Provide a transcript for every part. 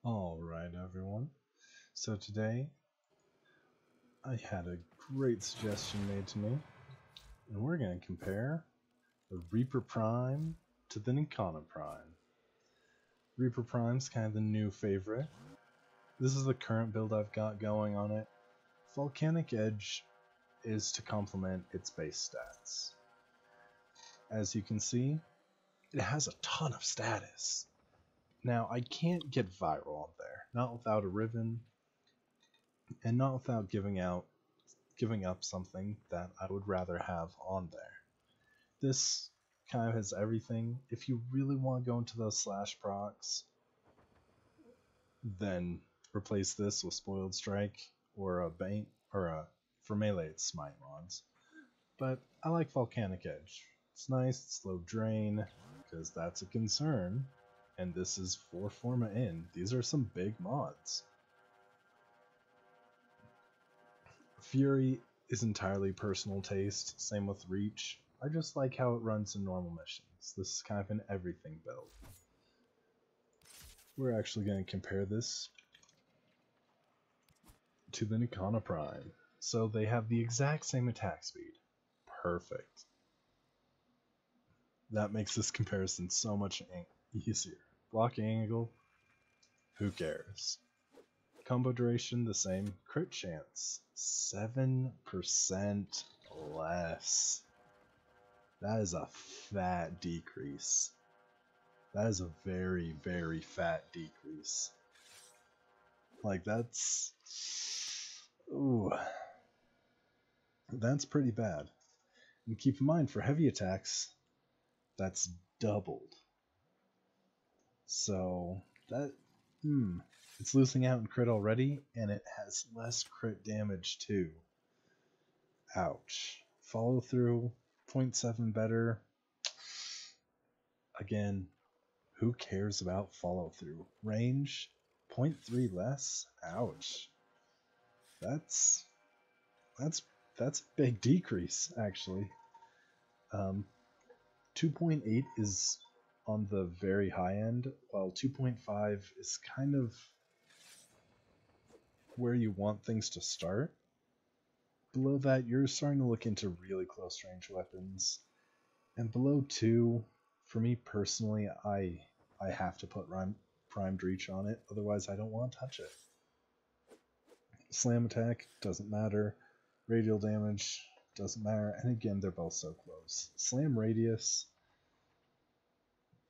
Alright, everyone. So today, I had a great suggestion made to me, and we're going to compare the Reaper Prime to the NIKANA Prime. Reaper Prime's kind of the new favorite. This is the current build I've got going on it. Volcanic Edge is to complement its base stats. As you can see, it has a ton of status. Now, I can't get viral on there, not without a Riven, and not without giving up something that I would rather have on there. This kind of has everything. If you really want to go into those slash procs, then replace this with Spoiled Strike or a Bane, or for melee it's Smite mods. But I like Volcanic Edge. It's nice, it's low drain, because that's a concern. And this is 4 Forma in. These are some big mods. Fury is entirely personal taste, same with Reach. I just like how it runs in normal missions. This is kind of an everything build. We're actually going to compare this to the NIKANA Prime. So they have the exact same attack speed. Perfect. That makes this comparison so much easier. Block angle, who cares? Combo duration the same. Crit chance 7% less. That is a fat decrease. That is a very, very fat decrease. Like that's... Ooh. That's pretty bad. And keep in mind, for heavy attacks, that's doubled. So that it's losing out in crit already, and it has less crit damage too. Ouch. Follow through 0.7 better. Again, who cares about follow through? Range 0.3 less. Ouch. That's a big decrease actually. 2.8 is on the very high end, while 2.5 is kind of where you want things to start. Below that, you're starting to look into really close range weapons. And below 2, for me personally, I have to put primed reach on it, otherwise I don't want to touch it. Slam attack, doesn't matter. Radial damage, doesn't matter. And again, they're both so close. Slam radius,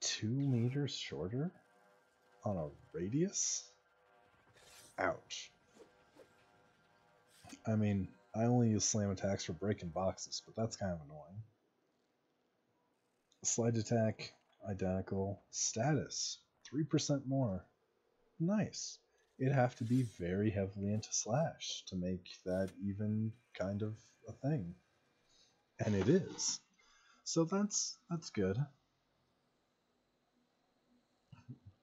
2 meters shorter on a radius? Ouch. I mean, I only use slam attacks for breaking boxes, but that's kind of annoying. Slide attack, identical. Status, 3% more. Nice. It'd have to be very heavily into slash to make that even kind of a thing. And it is. So that's good.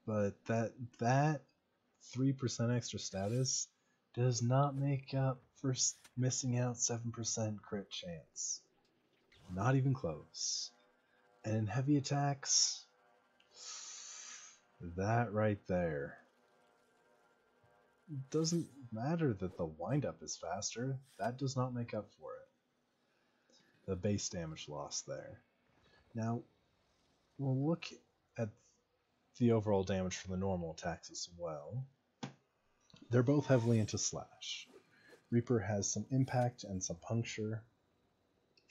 But that 3% extra status does not make up for missing out 7% crit chance. Not even close. And in heavy attacks, that right there. Doesn't matter that the windup is faster, that does not make up for it. The base damage loss there. Now, we'll look at the overall damage for the normal attacks as well. They're both heavily into slash. Reaper has some impact and some puncture.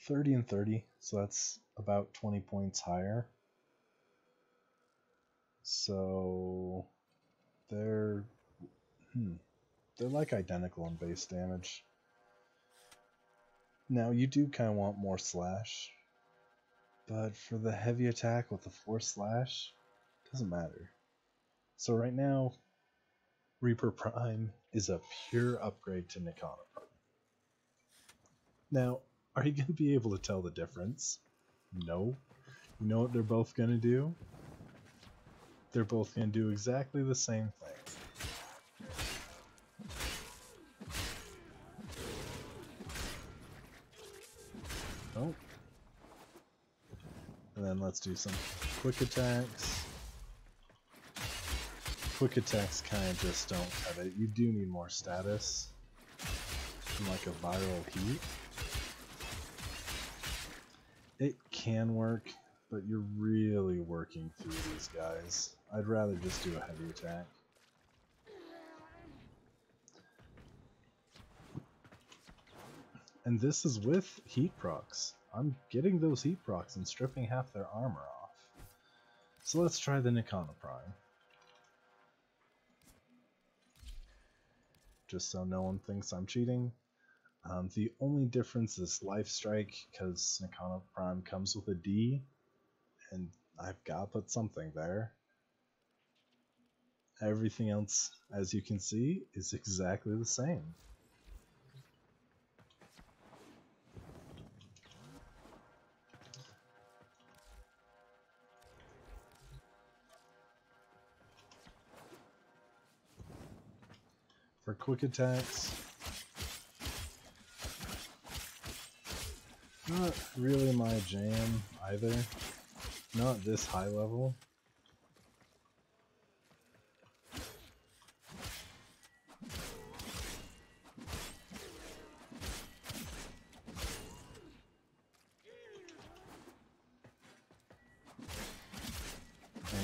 30 and 30, so that's about 20 points higher. So they're like identical in base damage. Now you do kind of want more slash, but for the heavy attack with the 4 slash, doesn't matter. So right now, Reaper Prime is a pure upgrade to NIKANA Prime. Now, are you going to be able to tell the difference? No. You know what they're both going to do? They're both going to do exactly the same thing. Oh. And then let's do some quick attacks. quick attacks kind of just don't cut it. You do need more status from like a viral heat. It can work, but you're really working through these guys. I'd rather just do a heavy attack. And this is with heat procs. I'm getting those heat procs and stripping half their armor off. So let's try the NIKANA Prime. Just so no one thinks I'm cheating. The only difference is Life Strike, because NIKANA Prime comes with a D, and I've got to put something there. Everything else, as you can see, is exactly the same. For quick attacks, not really my jam either. Not this high level.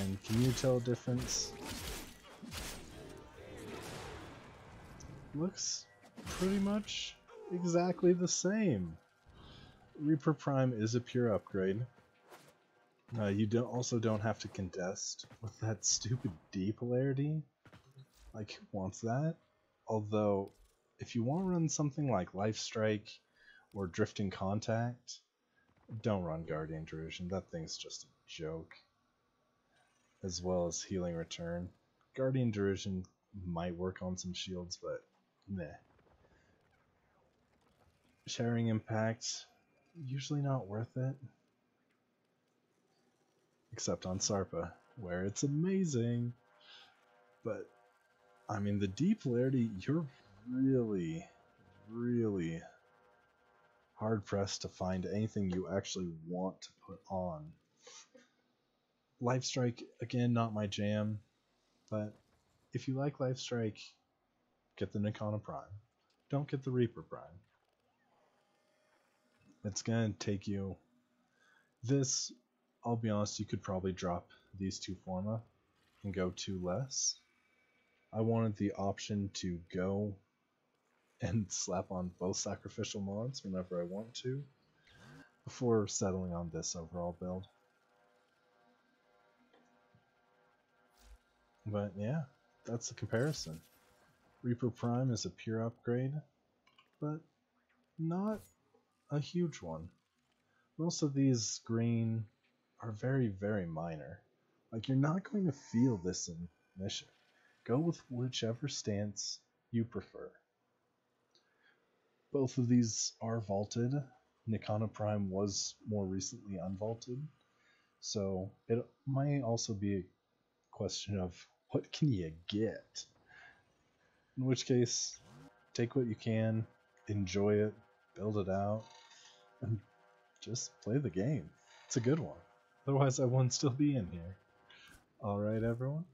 And can you tell a difference? Looks pretty much exactly the same. Reaper Prime is a pure upgrade. You also don't have to contest with that stupid D polarity. Like, who wants that? Although, if you want to run something like Life Strike or Drifting Contact, don't run Guardian Derision. That thing's just a joke. As well as Healing Return. Guardian Derision might work on some shields, but meh. Sharing Impact, usually not worth it. Except on Sarpa, where it's amazing. But, I mean, the D polarity, you're really, really hard pressed to find anything you actually want to put on. Life Strike, again, not my jam, but if you like Life Strike, get the NIKANA Prime. Don't get the Reaper Prime. It's gonna take you... This, I'll be honest, you could probably drop these two forma and go 2 less. I wanted the option to go and slap on both sacrificial mods whenever I want to, before settling on this overall build. But yeah, that's the comparison. Reaper Prime is a pure upgrade, but not a huge one. Most of these green are very, very minor. Like, you're not going to feel this in mission. Go with whichever stance you prefer. Both of these are vaulted. NIKANA Prime was more recently unvaulted, so it might also be a question of what can you get? In which case, take what you can, enjoy it, build it out, and just play the game. It's a good one. Otherwise, I wouldn't still be in here. Alright, everyone.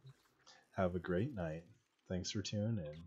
Have a great night. Thanks for tuning in.